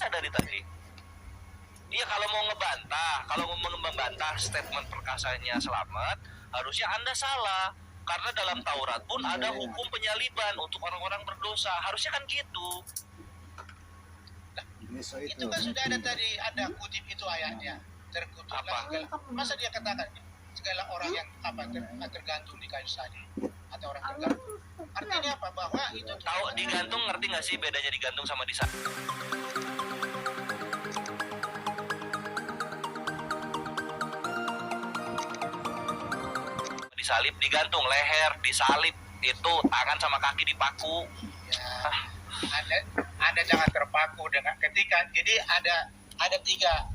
bisa dari tadi. Iya, kalau mau membantah statement perkasanya Slamet, harusnya Anda salah. Karena dalam Taurat pun ada hukum penyaliban untuk orang-orang berdosa. Harusnya kan gitu. Itu kan sudah ada tadi, ada kutip itu ayatnya. Terkutuk lagi. Masa dia katakan segala orang yang tergantung di kayu salib atau orang tergantung. Artinya apa? Bahwa itu tahu digantung, ngerti nggak sih bedanya digantung sama disalib? Disalib, digantung leher, disalib itu tangan sama kaki dipaku. Ya, anda jangan terpaku dengan ketika. Jadi ada tiga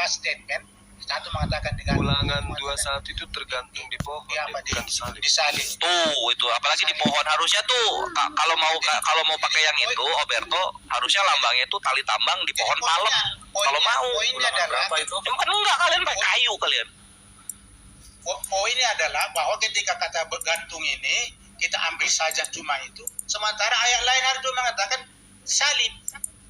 statement. Satu mengatakan dengan Ulangan 21 itu tergantung di pohon, bukan disalib. Tuh, itu apalagi di pohon harusnya tuh kalau mau pakai yang itu, Oberto, harusnya lambangnya tuh tali tambang di pohon palem. Kalau mau. Poinnya adalah apa itu? Kan enggak, kalian pakai kayu kalian. Poinnya adalah bahwa ketika kata bergantung ini kita ambil saja cuma itu, sementara ayat lain ada mengatakan salib.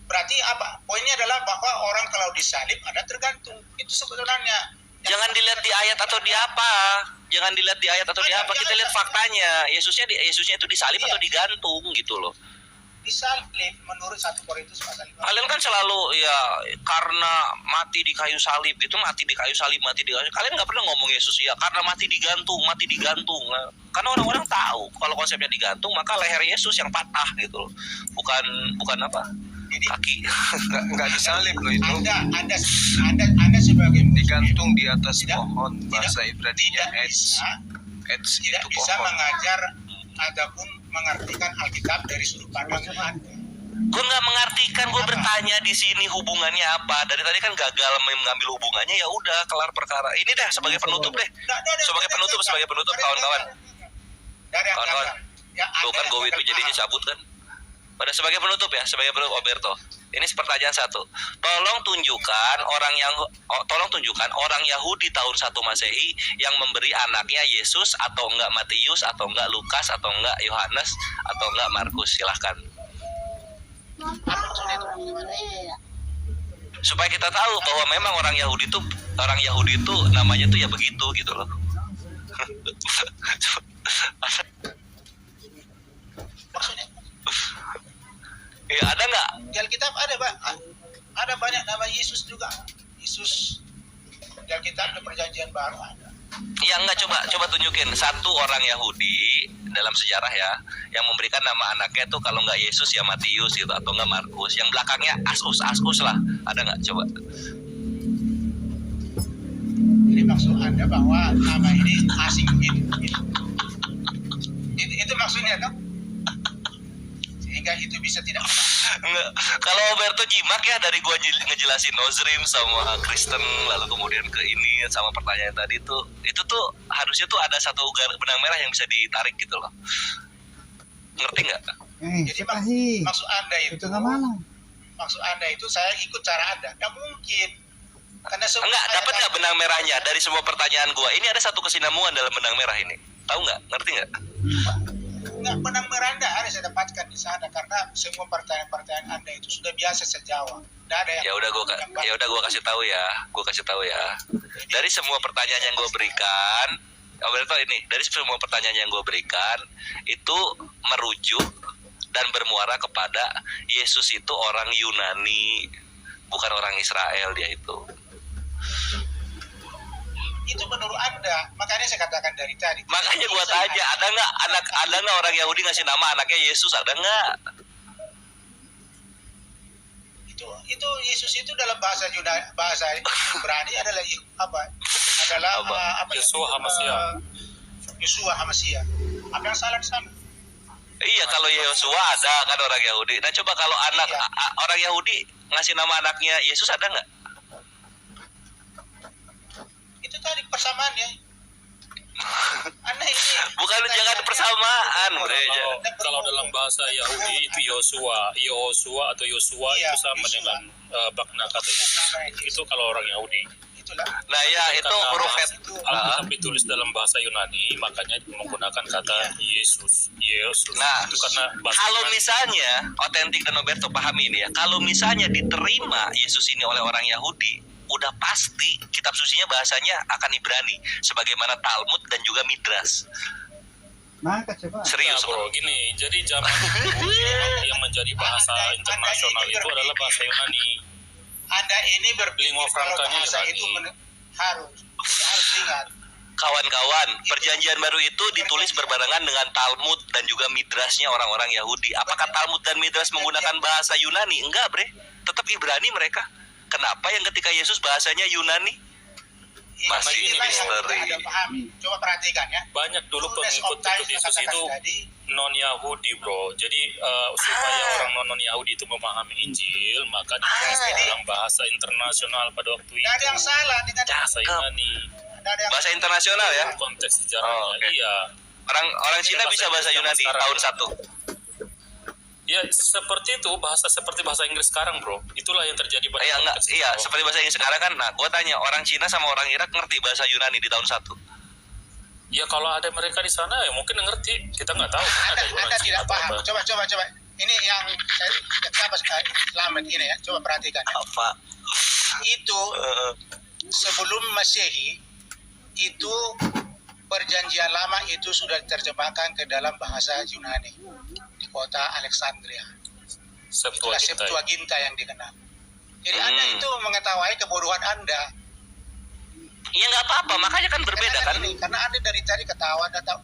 Berarti apa? Poinnya adalah bahwa orang kalau disalib ada tergantung. Itu sebenarnya. Jangan dilihat di ayat atau di apa. Jangan dilihat di ayat atau di apa. Kita lihat faktanya. Yesusnya itu disalib atau digantung gitu loh. Disalib menurut 1 Korintus pasal 5. Kalian kan selalu ya karena mati di kayu salib itu, mati di kayu salib. Kalian nggak pernah ngomong Yesus ya karena mati digantung. Karena orang-orang tahu kalau konsepnya digantung maka leher Yesus yang patah gitu loh. Bukan apa? Jadi, kaki. Nggak disalib loh itu. Anda sebagai digantung di atas pohon, bahasa Ibraninya Eds tidak itu bisa pohon. mengajar ataupun mengartikan Alkitab dari sudut pandang Anda. Gue nggak mengartikan, gue bertanya di sini hubungannya apa. Dari tadi kan gagal mengambil hubungannya, ya udah kelar perkara. Ini deh sebagai penutup deh. Sebagai penutup kawan-kawan. Tuh kan gue itu jadinya cabut kan. Pada sebagai penutup Oberto. Ini pertanyaan 1. Tolong tunjukkan orang Yahudi tahun 1 Masehi yang memberi anaknya Yesus atau enggak Matius atau enggak Lukas atau enggak Yohanes atau enggak Markus. Silahkan. Supaya kita tahu bahwa memang orang Yahudi itu namanya tuh ya begitu gitu loh. Maksudnya ya ada nggak? di Alkitab ada banyak nama Yesus juga. Yesus di Alkitab, di Perjanjian Baru ada. Ya enggak, coba tunjukin satu orang Yahudi dalam sejarah ya yang memberikan nama anaknya tuh kalau nggak Yesus ya Matius gitu atau nggak Markus, yang belakangnya Asus lah, ada nggak? Coba. Jadi maksud Anda bahwa nama ini asing itu maksudnya kan? Sehingga itu bisa tidak Enggak. Kalau Roberto nyimak ya dari gua ngejelasin Nozrim sama Kristen lalu kemudian ke ini sama pertanyaan tadi itu tuh harusnya tuh ada satu benang merah yang bisa ditarik gitu loh. Ngerti nggak? Jadi maksud Anda itu maksud Anda itu saya ikut cara Anda. Nggak mungkin. Karena enggak, dapat nggak benang merahnya dari semua pertanyaan gua? Ini ada satu kesinambungan dalam benang merah ini. Tahu nggak? Ngerti nggak? Nggak, benang merah Anda harus saya dapatkan di sana karena semua pertanyaan Anda itu sudah biasa saya jawab. Nggak ada yang gua kasih tahu ya. Dari semua pertanyaan yang gua berikan, dari semua pertanyaan yang gua berikan itu merujuk dan bermuara kepada Yesus itu orang Yunani, bukan orang Israel dia itu. Itu menurut Anda, makanya saya katakan dari tadi. Makanya gua tanya, ada nggak orang Yahudi ngasih nama anaknya Yesus, ada nggak? Itu Yesus itu dalam bahasa Ibrani adalah apa? Yeshua HaMashiach. Yeshua HaMashiach. Apa yang salah di sana? Iya, kalau Yosua ada kan orang Yahudi. Nah coba kalau orang Yahudi ngasih nama anaknya Yesus, ada nggak? Itu tadi persamaannya. Aneh ini. Bukan, jangan persamaan. Kalau dalam bahasa Yahudi itu Yosua atau Yosua itu sama dengan makna kata Yesus. Itu kalau orang Yahudi. itulah. Nah ya itu Karena huruf het. Alkitab ditulis dalam bahasa Yunani, makanya menggunakan kata Yesus. Nah, Itu karena bahasa kalau Yunani. misalnya otentik dan Roberto pahami ini ya, kalau misalnya diterima Yesus ini oleh orang Yahudi, udah pasti kitab sucinya bahasanya akan Ibrani, sebagaimana Talmud dan juga Midras. Serius Nah, bro, gini, jadi zaman dulu yang menjadi bahasa internasional itu adalah bahasa Yunani. Anda ini berpikir Lingua kalau francanya bahasa Yunani. itu harus ingat. Kawan-kawan, perjanjian baru itu ditulis berbarengan dengan Talmud dan juga Midrasnya orang-orang Yahudi. Apakah Talmud dan Midras menggunakan bahasa Yunani? Enggak, bre. Tetap Ibrani mereka. Kenapa yang ketika Yesus bahasanya Yunani? Masih Inilah yang misteri. kita ada pahami. Coba perhatikan ya. Banyak dulu Fullness of pengikut time ikut Yesus katakan itu tadi, non-Yahudi, bro. Jadi supaya orang non-Yahudi itu memahami Injil, maka ditulis dalam bahasa internasional pada waktu itu. tidak ada yang salah dengan Bahasa Yunani. tidak ada yang Bahasa internasional ya? Konteks sejarahnya, Oh, oke. iya. Orang Cina bisa bahasa Yunani tahun 1. Ya seperti itu, seperti bahasa Inggris sekarang, bro. Itulah yang terjadi pada Enggak, konteks iya, itu. seperti bahasa Inggris sekarang kan. Nah, gua tanya, orang Cina sama orang Irak ngerti bahasa Yunani di tahun 1? Ya kalau ada mereka di sana ya mungkin ngerti. Kita nggak tahu. Anda tidak atau paham. apa. Coba. Ini yang siapa selamat ini ya. Coba perhatikan ya. Apa? Itu sebelum Masehi itu perjanjian lama itu sudah diterjemahkan ke dalam bahasa Yunani di kota Alexandria. Itulah Septuaginta. Septuaginta yang dikenal. Jadi Anda itu mengetahui kebodohan Anda. Ya nggak apa-apa, makanya kan berbeda kan? Karena Anda dari tadi ketawa dan tahu.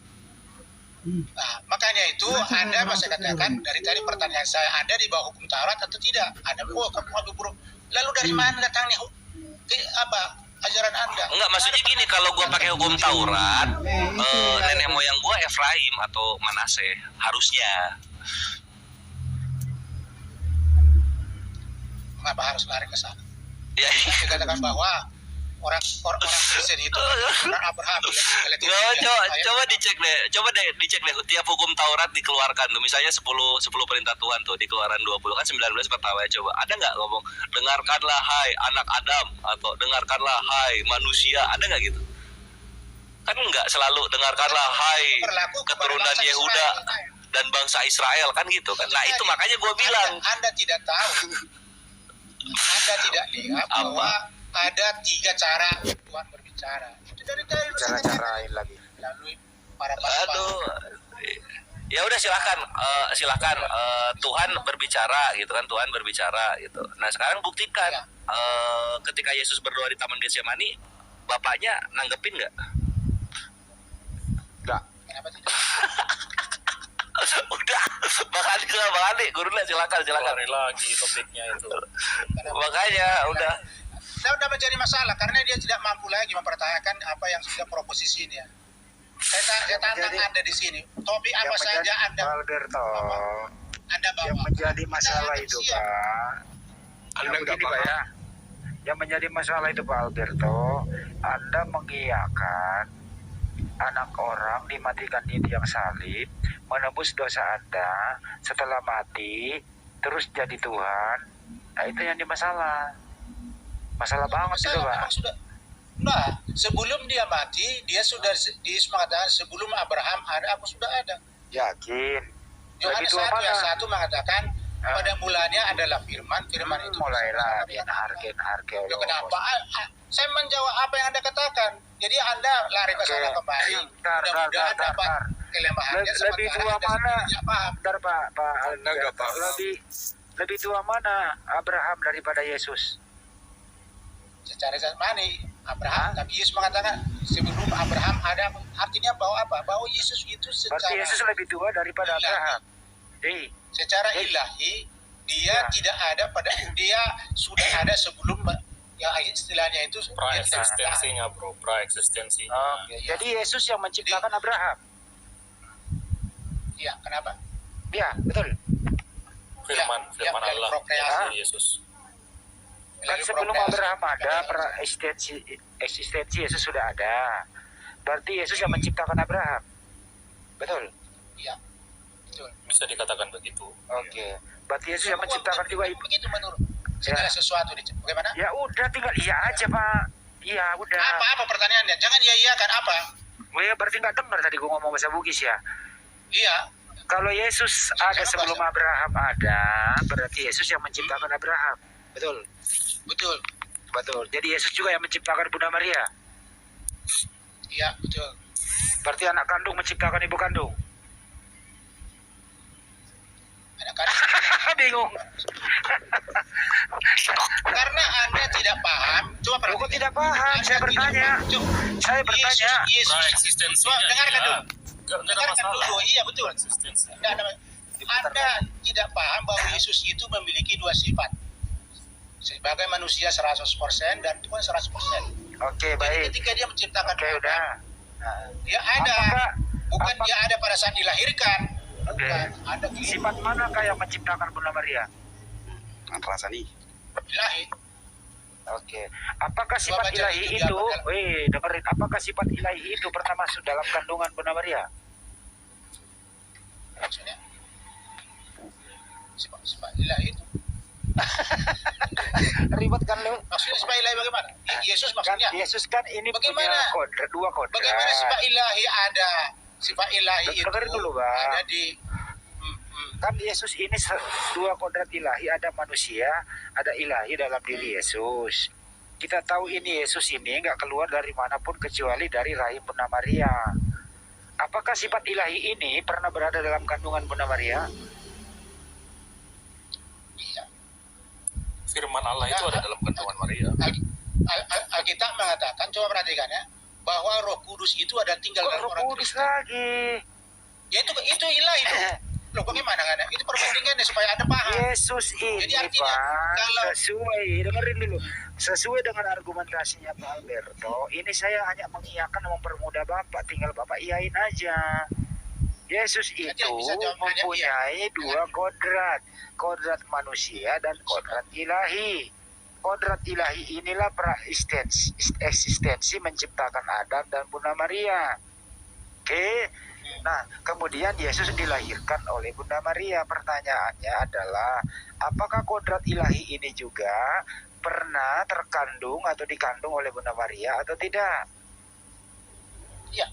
Nah, makanya itu Anda masih katakan dari tadi pertanyaan saya, Anda di bawah hukum Taurat atau tidak? Anda kamu buruk. Lalu dari mana datangnya ajaran Anda? Enggak, maksudnya gini, kalau gua pakai hukum Taurat, nenek moyang gua Efraim atau Manase harusnya. Mengapa harus lari ke sana? Ya, Dikatakan bahwa orang Kristen itu orang Abraham. coba dicek deh tiap hukum Taurat dikeluarkan tuh, misalnya 10 perintah Tuhan tuh di Keluaran 20 kan 19 pertama ya, coba ada nggak ngomong dengarkanlah hai anak Adam atau dengarkanlah hai manusia, ada nggak gitu? Kan nggak, selalu dengarkanlah hai keturunan Yehuda dan bangsa Israel kan gitu kan. Nah itu makanya gue bilang Anda tidak tahu, Anda tidak lihat bahwa ada 3 cara Tuhan berbicara. Itu dari Cara-carain lagi. Lalu para aduh, ya udah silakan Tuhan berbicara gitu kan, Tuhan berbicara gitu. Nah sekarang buktikan ketika Yesus berdoa di Taman Getsemani, bapaknya nanggepin nggak? Enggak. Kenapa tidak? Udah, Bang Andi, gurunya silakan. Lari lagi topiknya itu. Makanya udah. Sudah menjadi masalah karena dia tidak mampu lagi mempertanyakan apa yang sudah proposisinya. Saya tantang Anda di sini. Topik apa saja Anda Alberto, bawa. yang menjadi masalah itu Pak. Anda Yang nggak begini, Pak, paham. ya. Yang menjadi masalah itu Pak Alberto, Anda mengiyakan anak orang dimatikan di tiang salib, menebus dosa Anda setelah mati, terus jadi Tuhan. Nah itu yang dimasalah. Masalah banget itu Pak. Nah, sebelum dia mati, dia mengatakan sebelum Abraham ada, aku sudah ada. Yakin. Yohanes 1 ayat 1 mengatakan pada mulanya adalah firman itu Mulailah dia harken. Ya, kenapa? Saya menjawab apa yang Anda katakan. Jadi Anda lari ke sana kembali. Mudah-mudahan dapat kelemahannya. Lebih tua mana? Bentar, Pak Anda nggak paham. Lebih tua mana Abraham daripada Yesus? Secara jasmani Abraham, Nabi Yesus mengatakan sebelum Abraham ada, artinya bahwa apa? Bahwa Yesus itu Berarti Yesus lebih tua daripada ilahi. Abraham. Secara ilahi dia tidak ada dia sudah ada sebelum ya istilahnya itu dia tidak ada. Praeksistensinya, bro. Praeksistensinya. Jadi Yesus yang menciptakan Abraham. Iya, kenapa? Ya, betul. Firman Ya, dari Allah prokreasi. dari Yesus. Kan sebelum Abraham ada, eksistensi Yesus sudah ada. Berarti Yesus yang menciptakan Abraham. Betul. Iya. Betul. Bisa dikatakan begitu. Oke. Berarti Yesus yang menciptakan juga ibu. Begitu menurut segala sesuatu bagaimana? Ya udah tinggal iya aja Pak. Iya, udah. Apa pertanyaannya? Jangan iya-iyakan apa? Oh ya, berarti nggak dengar tadi gua ngomong bahasa Bugis ya. Iya. Kalau Yesus ada sebelum Abraham ada, berarti Yesus yang menciptakan Abraham. Betul. Betul. Betul. Jadi Yesus juga yang menciptakan Bunda Maria. Iya, betul. Berarti anak kandung menciptakan ibu kandung. Ada kan? Bingung. Karena Anda tidak paham. Coba Kok perhatikan. tidak paham? Anda Saya bertanya. Saya bertanya. Yesus. Praeksistensinya Coba dengarkan iya. dulu. Nggak ada Dengarkan masalah. dulu. Iya, betul. Eksistensi. Anda tidak paham bahwa Yesus itu memiliki dua sifat. Sebagai manusia 100% dan Tuhan 100%. Oke, Jadi baik. ketika dia menciptakan Oke, Adam, udah. Nah, dia ada. Bukan dia ada pada saat dilahirkan. Oke. Bukan. Ada Sifat manakah yang menciptakan Bunda Maria? Rasani. ilahi. Oke. Apakah sifat baca ilahi itu di itu, apa, dengerin, apakah sifat ilahi itu pernah masuk dalam kandungan Bunda Maria? Maksudnya sifat ilahi itu. Ribet kan lu? Maksudnya sifat ilahi bagaimana? Yesus Kan maksudnya. Yesus kan ini Bagaimana? punya kodrat, dua kodrat. Bagaimana sifat ilahi ada? Sifat ilahi itu Dengerin dulu, Bang. ada di Kan Yesus ini dua kodrat ilahi, ada manusia, ada ilahi dalam diri Yesus. Kita tahu ini Yesus ini nggak keluar dari manapun kecuali dari rahim Bunda Maria. Apakah sifat ilahi ini pernah berada dalam kandungan Bunda Maria? iya. Firman Allah itu ada dalam kandungan Maria. Alkitab mengatakan, coba perhatikan ya, bahwa Roh Kudus itu ada tinggal Kok dalam Roh orang Kudus Kristen. lagi? Ya itu ilahi loh. Loh bagaimana kan? Itu perbandingannya supaya Anda paham. Yesus ini Jadi artinya, Pak, kalau- sesuai, dengerin dulu, sesuai dengan argumentasinya Pak Alberto, ini saya hanya mengiyakan mempermudah Bapak, tinggal Bapak iyain aja. Yesus Jadi itu bisa jawab hanya mempunyai dua kodrat, kodrat manusia dan kodrat ilahi. Kodrat ilahi inilah eksistensi menciptakan Adam dan Bunda Maria. Oke. Nah, kemudian Yesus dilahirkan oleh Bunda Maria. Pertanyaannya adalah, apakah kodrat ilahi ini juga pernah terkandung atau dikandung oleh Bunda Maria atau tidak? Iya.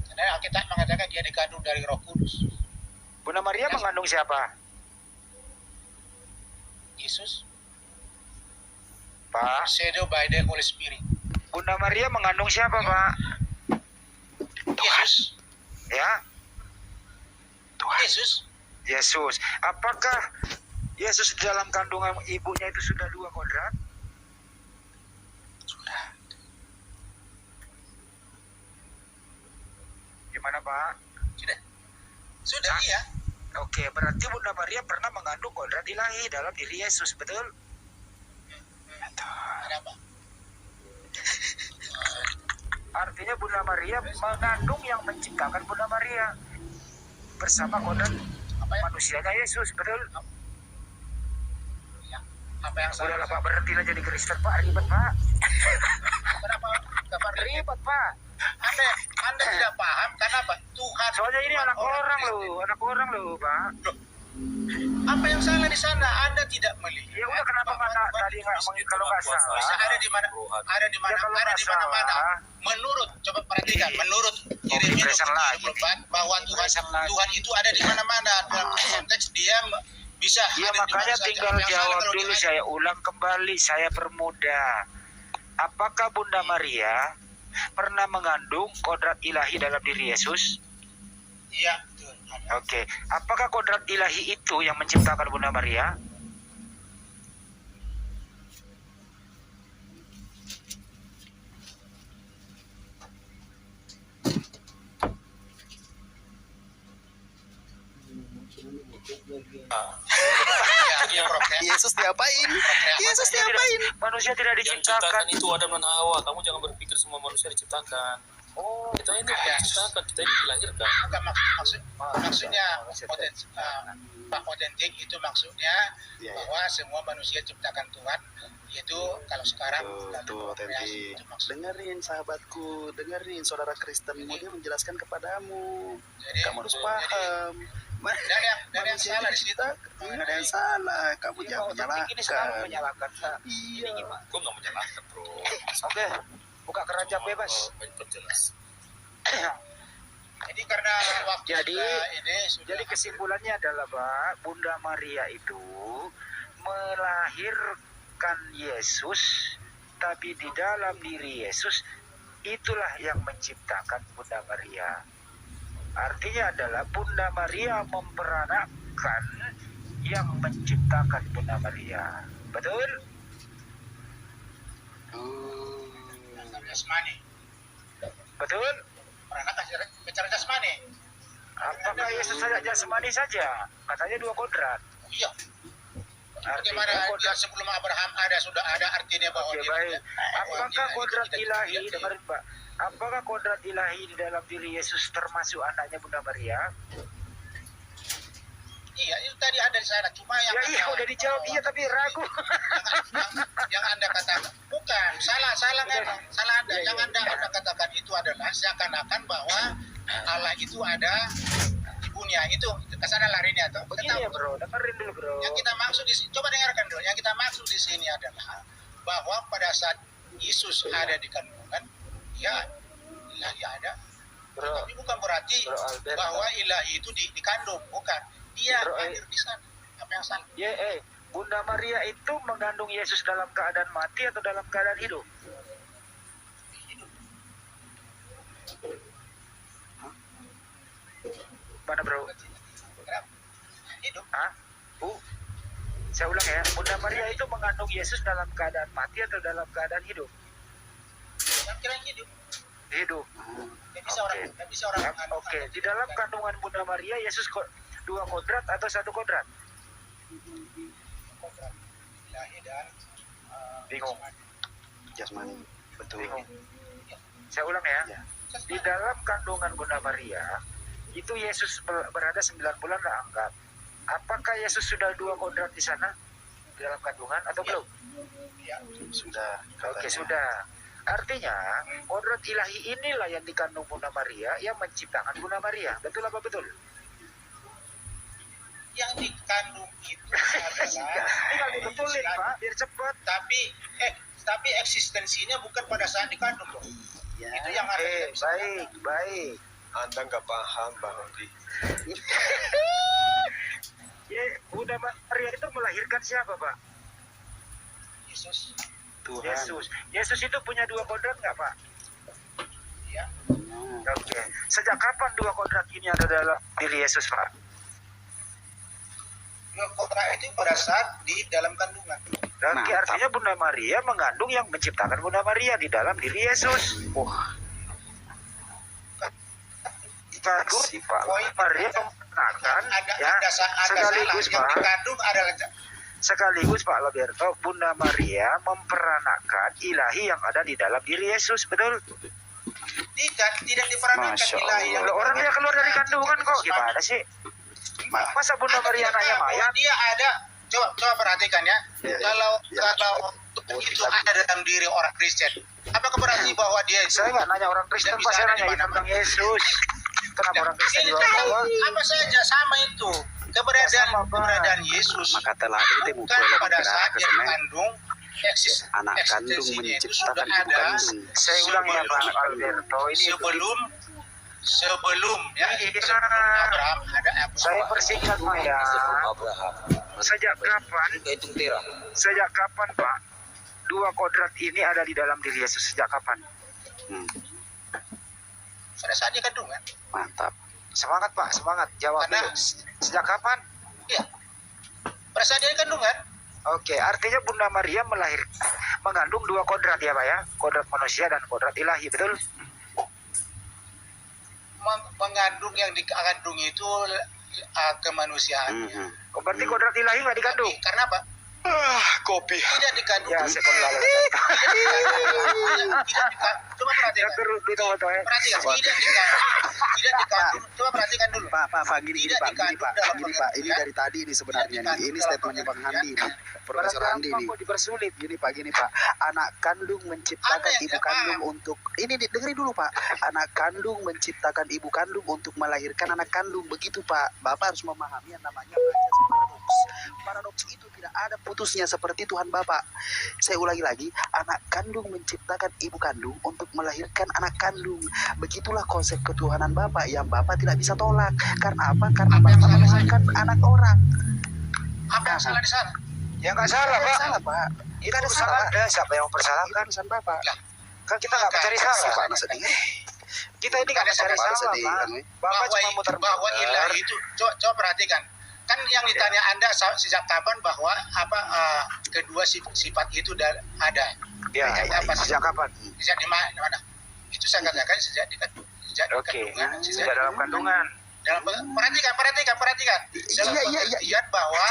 Karena Alkitab mengatakan dia dikandung dari Roh Kudus. Bunda Maria mengandung siapa? Yesus, Pak, shadowed by the Holy Spirit. Bunda Maria mengandung siapa, Pak? Yesus, Ya, Yesus, Yesus. Apakah Yesus di dalam kandungan ibunya itu sudah dua kodrat? sudah. Gimana, Pak? Sudah iya. Oke, berarti Bunda Maria pernah mengandung kodrat ilahi dalam diri Yesus, betul? Ada apa? Artinya Bunda Maria mengandung yang menciptakan Bunda Maria bersama kodrat Apa yang manusianya Yesus, betul? apa yang salah? Udahlah Pak, berhentilah jadi Kristen Pak, ribet Pak. Kenapa? Kenapa ribet? Ribet Pak. Anda tidak paham karena apa? Tuhan. Soalnya ini anak orang Kristen. loh, anak orang loh Pak. Apa yang salah di sana? Anda tidak melihat. Ya udah kenapa bahwa mana Tuhan tadi nggak Itu kalau nggak kuasa. salah? bisa ada di mana? Ada di Ya mana? kalau Ada nggak di mana-mana. salah. Menurut, coba perhatikan. Menurut Yeremia Presen lagi. 24 bahwa Presen lagi. Tuhan itu ada di mana-mana. Dalam konteks dia bisa Ya ada di makanya mana saja. tinggal Apa yang salah jawab kalau dulu, dia ada? saya ulang kembali, saya permudah. Apakah Bunda Maria pernah mengandung kodrat ilahi dalam diri Yesus? Iya, betul. Ada. Oke, apakah kodrat ilahi itu yang menciptakan Bunda Maria? Iya, Yesus diapain? Yesus diapain? Manusia tidak Yang diciptakan. diciptakan itu Adam dan Hawa. Kamu jangan berpikir semua manusia diciptakan. Oh, Kita ini bukan diciptakan, kita ini dilahirkan. Bukan maksudnya Pak otentik itu maksudnya Iya, bahwa semua manusia ciptakan Tuhan, yaitu kalau sekarang Tuh, Tenti. itu maksudnya. Dengerin sahabatku, dengerin saudara Kristen, dia menjelaskan kepadamu. Jadi, Kamu harus paham. Dan yang salah di situ. Nggak ada yang salah. Kamu jangan Ini selalu menyalahkan. menyalahkan, Pak. Iya. Gue nggak menyalahkan bro. Oke, buka keranjang Cuma, bebas. memperjelas. Jadi karena waktu Jadi- sudah ini sudah Jadi kesimpulannya adalah Pak, Bunda Maria itu melahirkan Yesus, tapi di dalam diri Yesus itulah yang menciptakan Bunda Maria. Artinya adalah Bunda Maria memperanakkan yang menciptakan Bunda Maria. Betul? jasmani. Betul? Peranakan secara jasmani. Apakah Yesus saja jasmani saja? Katanya dua kodrat. Iya. Artinya Bagaimana kodrat. dia sebelum Abraham sudah ada artinya bahwa Oke, dia baik. Apakah kodrat ilahi, tidak- dengerin Pak, apakah kodrat ilahi di dalam diri Yesus termasuk anaknya Bunda Maria? Iya, itu tadi ada di sana. Cuma yang Ya iya, udah dijawab iya tapi ragu. yang Anda katakan bukan salah kan salah Anda. Iya, Yang iya. Anda katakan itu adalah seakan-akan bahwa Allah itu ada di dunia itu ke sana larinya atau Begini ya bro, dengerin dulu bro. yang kita maksud di sini, coba dengarkan dulu. Yang kita maksud di sini adalah bahwa pada saat Yesus ada di kandungan, ya ilahi ada. Bro, Tapi bukan berarti Bro Albert, bahwa ilahi itu dikandung, bukan. Dia Bro, hadir di sana. Apa yang salah? Bunda Maria itu mengandung Yesus dalam keadaan mati atau dalam keadaan hidup? Mana bro? Kenapa? Hidup. Hah? Bu? Saya ulang ya, Bunda Maria itu mengandung Yesus dalam keadaan mati atau dalam keadaan hidup? Yang kira hidup. Hidup. Nggak bisa orang. Nggak bisa orang. Oke, di dalam kandungan Bunda Maria, Yesus dua kodrat atau satu kodrat? Kodrat ilahi dan Bingung. Jasmani. Betul. Bingung. Saya ulang ya. Ya. Di dalam kandungan Bunda Maria, itu Yesus berada 9 bulan lah anggap. Apakah Yesus sudah dua kodrat di sana? Di dalam kandungan atau belum? Ya. Sudah. Oke, katanya. sudah. Artinya, kodrat ilahi inilah yang dikandung Bunda Maria, yang menciptakan Bunda Maria. Betul apa betul? Yang dikandung itu Tinggal adalah dibetulin, Pak, biar cepat. tapi eksistensinya bukan pada saat dikandung loh. Ya. Itu yang harus kita bisa Baik. Anda nggak paham, Bang Rudi. Ya, Bunda Maria itu melahirkan siapa, Pak? Yesus. Tuhan. Yesus itu punya dua kodrat nggak, Pak? Ya. Oke. Sejak kapan dua kodrat ini ada dalam diri Yesus, Pak? Dua kodrat itu pada saat di dalam kandungan. Oke, Mantap. artinya Bunda Maria mengandung yang menciptakan Bunda Maria di dalam diri Yesus. Kandung Si Pak. Maria memperanakan, ya, Ada sekaligus, salah. Yang Pak. dikandung adalah Sekaligus Pak Roberto, Bunda Maria memperanakan ilahi yang ada di dalam diri Yesus, betul? tidak diperankan Masya ilahi yang Loh, orangnya keluar dari kandungan kok, gimana sih? Masa Bunda Maria nanya mayat? Dia ada. Coba perhatikan ya. Ya, Kalau ya. itu ada dalam diri orang Kristen, apakah berarti bahwa dia itu Saya nggak nanya orang Kristen, Tidak Pak, bisa saya ada di nanya mana-mana. tentang Yesus. Kenapa orang Kristen Ini dibawa-bawa? apa saja sama itu Sama, Pak. keberadaan Yesus Maka telah ada itu bukan pada saat dia kesenai. mengandung Anak kandung eksistensinya itu menciptakan sudah ibu ada kandung. Saya ulang ya Pak Alberto, ini sebelum ya Ini sebelum dia. Abraham ada saya persingkat Pak ya. Sejak kapan? Sejak kapan Pak? Dua kodrat ini ada di dalam diri Yesus sejak kapan? pada saat dia kandungan. Mantap. Semangat Pak, semangat. Jawab Karena- dulu. Sejak kapan? Iya. Pada saat dia kandungan. Oke, artinya Bunda Maria mengandung dua kodrat ya Pak ya? Kodrat manusia dan kodrat ilahi, betul? Mengandung yang dikandung itu kemanusiaan. Oh, berarti kodrat ilahi nggak dikandung? Karena apa? Kopi. Tidak dikandung. Ya, sekolah. Tidak dikandung. Coba perhatikan. Perhatikan. Tidak dikandung. Coba perhatikan dulu. Pak, gini Tidak Pak, dikandung dalam gini Pak, ini pengertian. dari tadi ini sebenarnya Tidak nih, ini dikandung statementnya dalam Bang Handi nih, pengertian. Profesor Handi nih. Kok dipersulit? Gini Pak, anak kandung menciptakan Ada yang ibu tidak kandung paham. untuk, ini dengerin dulu Pak, anak kandung menciptakan ibu kandung untuk melahirkan anak kandung, begitu Pak. Bapak harus memahami yang namanya Pancasila paradoks. Paradoks itu tidak ada putusnya seperti Tuhan Bapak. Saya ulangi lagi, anak kandung menciptakan ibu kandung untuk melahirkan anak kandung. Begitulah konsep ketuhanan Bapak yang Bapak tidak bisa tolak. Karena apa? Karena Apa yang Bapak salah? melahirkan anak orang. Apa yang salah di sana? Ya nggak salah, Pak. Salah Pak. Itu ada urusan salah. Anda, siapa yang Itu mempersalahkan? urusan Bapak. Lah, Kan kita nggak mencari salah. Pak sedih. Kita ini nggak mencari Bapak salah, sedih Pak. kan, weh? Bapak bahwa, cuma muter-muter. bahwa ilahi itu coba perhatikan kan yang ditanya Anda sejak kapan bahwa kedua sifat itu ada Ya, apa sih? sejak kapan? sejak di mana itu saya katakan sejak di Oke, kandungan sejak dalam kandungan. perhatikan dalam Iya. pengertian bahwa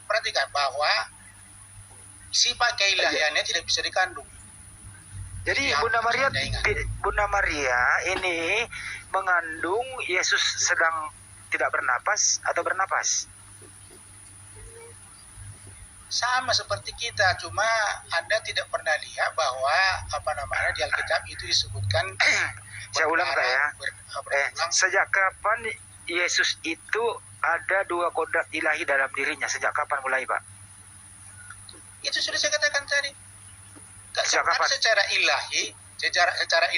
perhatikan bahwa sifat keilahiannya tidak bisa dikandung. Jadi Ya, Bunda Maria, Anda ingat. Bunda Maria ini mengandung Yesus sedang tidak bernapas atau bernapas? Sama seperti kita, cuma Anda tidak pernah lihat bahwa di Alkitab itu disebutkan Saya ulang Pak ya. berulang. Sejak kapan Yesus itu ada dua kodrat ilahi dalam dirinya? Sejak kapan mulai, Pak? Itu sudah saya katakan tadi. Sejak kapan? Secara ilahi,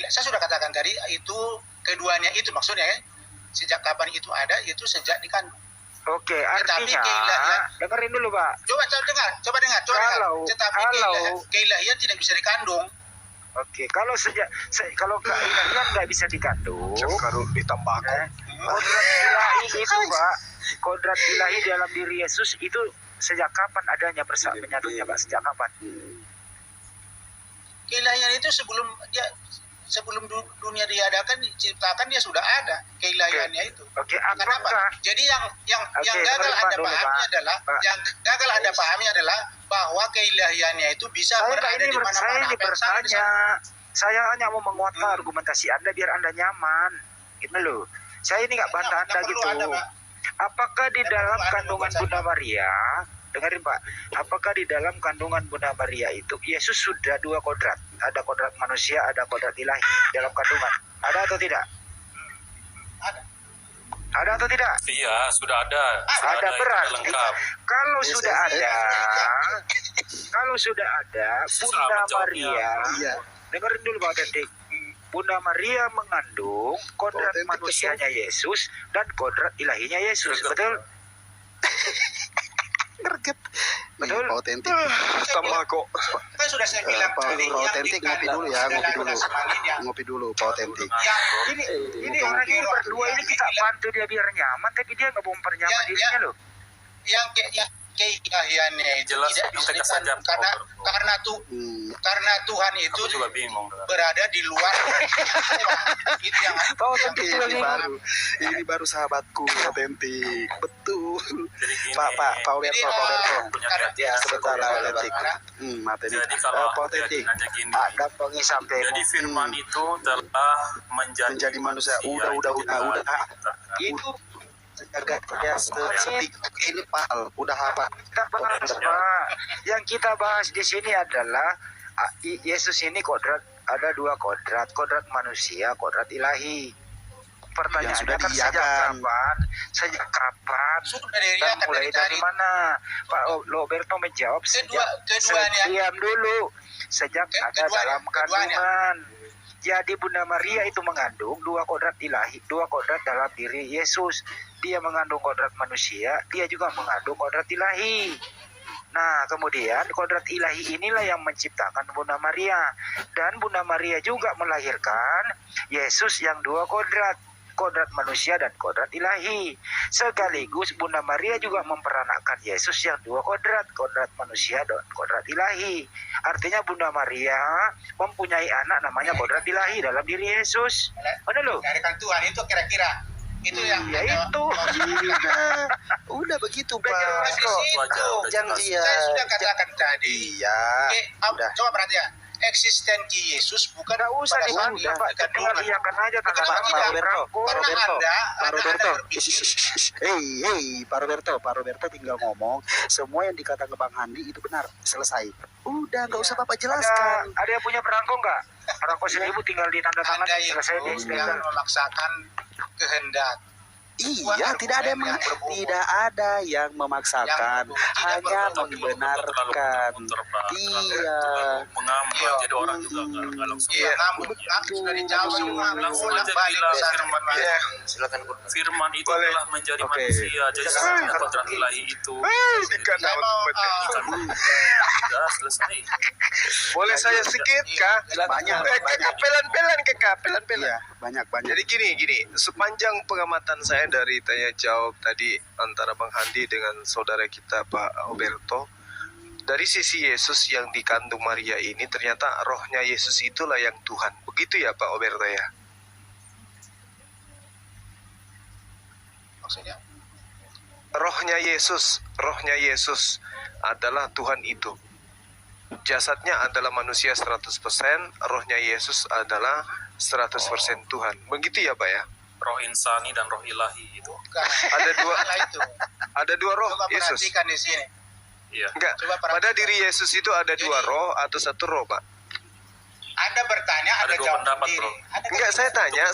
saya sudah katakan tadi itu keduanya itu maksudnya ya. Sejak kapan itu ada? Itu sejak dikandung. Oke, Tetapi artinya keilahian- dengerin dulu, Pak. Coba dengar. Kalau- Tetapi kalau- keilahian tidak bisa dikandung. Oke, kalau kalau keilahian nggak bisa dikandung, Kalau ditambah kodrat ilahi itu, Pak, kodrat ilahi dalam diri Yesus itu sejak kapan adanya menyatunya, Pak? Sejak kapan? Keilahian itu sebelum dunia diadakan diciptakan dia sudah ada keilahiannya itu. Oke, Kenapa? apakah Jadi yang Oke, gagal dengerin, Pak, Anda dulu, pahami Pak. adalah Pak. yang gagal Anda pahami adalah bahwa keilahiannya itu bisa saya berada di saya mana-mana. ini Apa yang salah di bertanya, sana? saya hanya mau menguatkan argumentasi Anda biar Anda nyaman, gitu loh. Saya ini nggak bantah Anda Nggak perlu gitu. Anda, Pak. Apakah di Nggak dalam perlu Anda kandungan membaca. Bunda Maria, dengerin Pak, apakah di dalam kandungan Bunda Maria itu Yesus sudah dua kodrat? Ada kodrat manusia, ada kodrat ilahi dalam kandungan. Ada atau tidak? Ada. Ada atau tidak? Iya, sudah ada. Sudah Ada itu berarti lengkap. kalau Yes, sudah yes, ada, kalau sudah ada Bunda Selamat jawabnya. Maria, Iya. dengerin dulu Pak Tentik. Bunda Maria mengandung kodrat Tentik manusianya Yesus dan kodrat ilahinya Yesus, betul? Greget. Betul. Nih, autentik. tambah kok. Kan sudah saya bilang Pak tadi autentik ngopi dulu ya, ngopi dulu. Yang Ngopi dulu Pak autentik. Ini orang ini berdua ini kita bantu dia biar nyaman, tapi dia nggak mau mempernyaman Ya, dirinya ya. loh. yang keilahiannya itu Jelas, tidak yang bisa tegas saja, dikandung Pak. karena Tuhan itu Aku juga bingung. berada di luar. Itu yang Ini baru sahabatku autentik. Betul. Jadi gini, Pak Alberto. punya karena- ya, Sebentar sebentar, autentik. sebentar. Autentik. Jadi kalau Pak autentik. nanya gini, Ada pengi sampai jadi firman itu telah menjadi Menjadi manusia. Udah. itu Agak setik ini Pak. Udah apa? kita bahas Pak. Yang kita bahas di sini adalah Yesus ini kodrat, ada dua kodrat manusia, kodrat ilahi. Pertanyaannya Yang sudah kan diiakan. sejak kapan sudah dan diriakan mulai dari dari tadi. mana? Pak Roberto menjawab Keduanya. diam dulu, sejak ada dalam kandungan. Jadi Bunda Maria itu mengandung dua kodrat ilahi, dua kodrat dalam diri Yesus. Dia mengandung kodrat manusia, dia juga mengandung kodrat ilahi. Nah, kemudian kodrat ilahi inilah yang menciptakan Bunda Maria. Dan Bunda Maria juga melahirkan Yesus yang dua kodrat manusia dan kodrat ilahi. Sekaligus Bunda Maria juga memperanakkan Yesus yang dua kodrat manusia dan kodrat ilahi. Artinya Bunda Maria mempunyai anak namanya kodrat ilahi dalam diri Yesus. Mana lo? Dari Tuhan itu kira-kira Itu yang Ya itu. Udah begitu Udah Pak. jelas di kok. situ. Jangan iya. Saya sudah katakan tadi. Iya. Udah. Coba perhatian. Eksistensi Yesus bukan Nggak usah pada saat dibantah, Pak. dikandungan. Tinggal iyakan aja tanda Kenapa tangan tidak? Pak Roberto. Karena Pak Roberto. berpikir Pak Roberto tinggal ngomong. Semua yang dikatakan Bang Handi itu benar. Selesai. Udah, nggak usah Bapak jelaskan. Ada yang punya perangko nggak? Perangko 1000 tinggal ditanda tangan Anda selesai itu nih. yang Standar. memaksakan kehendak. Iya, tidak ada yang memaksakan, hanya membenarkan. Iya. Mengambang, jadi orang juga nggak langsung. Iya, sudah dijawab semua. Langsung aja Balik bilang ke sana. firman, Silakan. firman itu Boleh. telah menjadi Oke. manusia, jadi sebenarnya kontrak ilahi itu Saya mau sudah selesai. Boleh saya sedikit kah? Banyak. Pelan-pelan. Iya, banyak. Jadi gini, sepanjang pengamatan saya dari tanya jawab tadi antara Bang Handi dengan saudara kita Pak Roberto, dari sisi Yesus yang dikandung Maria ini ternyata rohnya Yesus itulah yang Tuhan. Begitu ya Pak Roberto ya? maksudnya Rohnya Yesus adalah Tuhan itu. Jasadnya adalah manusia 100%, rohnya Yesus adalah 100% Tuhan. Begitu ya Pak ya? Roh insani dan roh ilahi itu. bukan. Ada dua Salah itu. ada dua roh Coba Yesus. perhatikan di sini. Iya. Enggak, Coba perhatikan. pada diri Yesus itu ada dua roh atau satu roh, Pak? Anda bertanya, Ada ada dua jawab pendapat, sendiri. Bro. Enggak,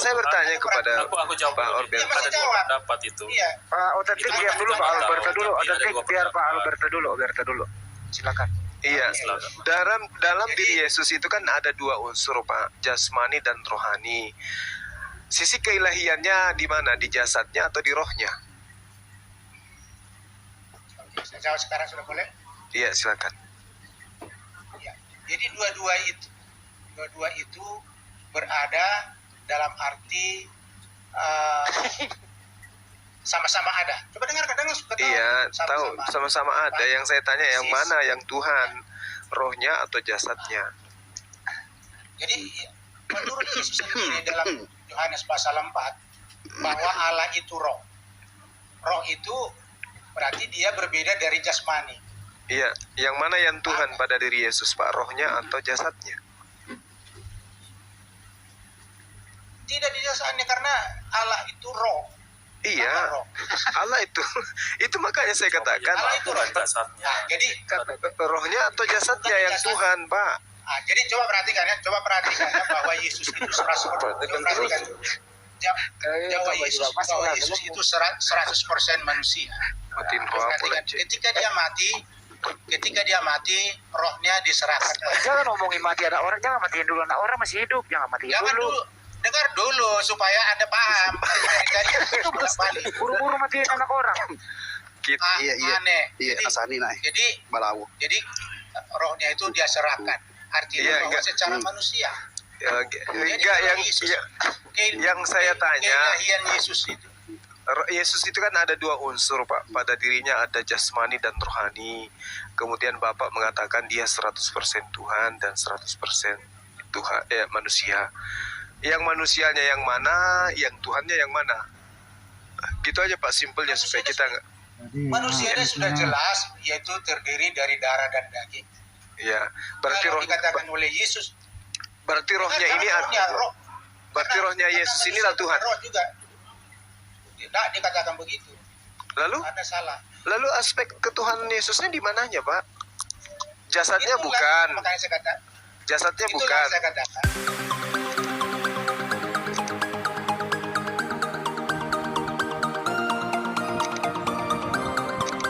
saya bertanya kepada Aku jawab Pak dulu. Orbel. Iya, masih Ada dua jawab. pendapat itu. Iya. Pak Otentik Itu diam dulu Pak pendapat. Alberto dulu. Ada Otentik dua biar Pak pendapat. Alberto dulu. Silakan. Iya, Silakan. dalam diri Yesus itu kan ada dua unsur, Pak, jasmani dan rohani. Sisi keilahiannya di mana? Di jasadnya atau di rohnya? Oke, saya jawab sekarang sudah boleh? Iya, silakan. Ya. Jadi dua-dua itu berada dalam arti sama-sama ada. Coba dengarkan. Iya, tahu sama-sama ada. Yang saya tanya yang Persis. mana yang Tuhan, rohnya atau jasadnya? Jadi menurut Yesus sendiri dalam Yohanes pasal 4 bahwa Allah itu roh. Roh itu berarti dia berbeda dari jasmani. Iya, yang mana yang Tuhan pada diri Yesus, Pak, rohnya atau jasadnya? Tidak di jasmani karena Allah itu roh. Iya, Apa roh? Allah itu makanya saya katakan Allah itu roh. Jasadnya. Nah, jadi rohnya atau jasadnya yang Tuhan, Pak. jadi coba perhatikan ya bahwa Yesus itu 100%. Perhatikan. Bahwa Yesus itu 100% manusia. Matiin apa Perhatikan, lagi? ketika dia mati, rohnya diserahkan. Jangan ngomongin mati anak orang, jangan matiin dulu anak orang masih hidup, jangan matiin Jangan dulu. dulu, dengar dulu supaya Anda paham. Itu bolak-balik. Buru-buru matiin anak orang. Iya. Aneh. Iya, asani naik. Jadi Balawu. rohnya itu dia serahkan. Artinya Iya, bahwa enggak. secara manusia. Ya, Jadi enggak kalau yang Yesus- yang saya tanya, keilahian Yesus itu. Yesus itu kan ada dua unsur, Pak. Pada dirinya ada jasmani dan rohani. Kemudian Bapak mengatakan dia 100% Tuhan dan 100% Tuhan manusia. Yang manusianya yang mana, yang Tuhannya yang mana? Gitu aja Pak, simpelnya supaya kita nggak. Manusianya sudah jelas, yaitu terdiri dari darah dan daging. Ya, berarti Kalau roh, dikatakan oleh Yesus, berarti rohnya ini roh. berarti rohnya Yesus inilah Tuhan. Roh juga. Tidak dikatakan begitu. Lalu Ada salah. aspek ketuhanan Yesusnya di mananya, Pak? Jasadnya Itulah bukan. Makanya saya katakan. Jasadnya Itulah bukan. saya katakan.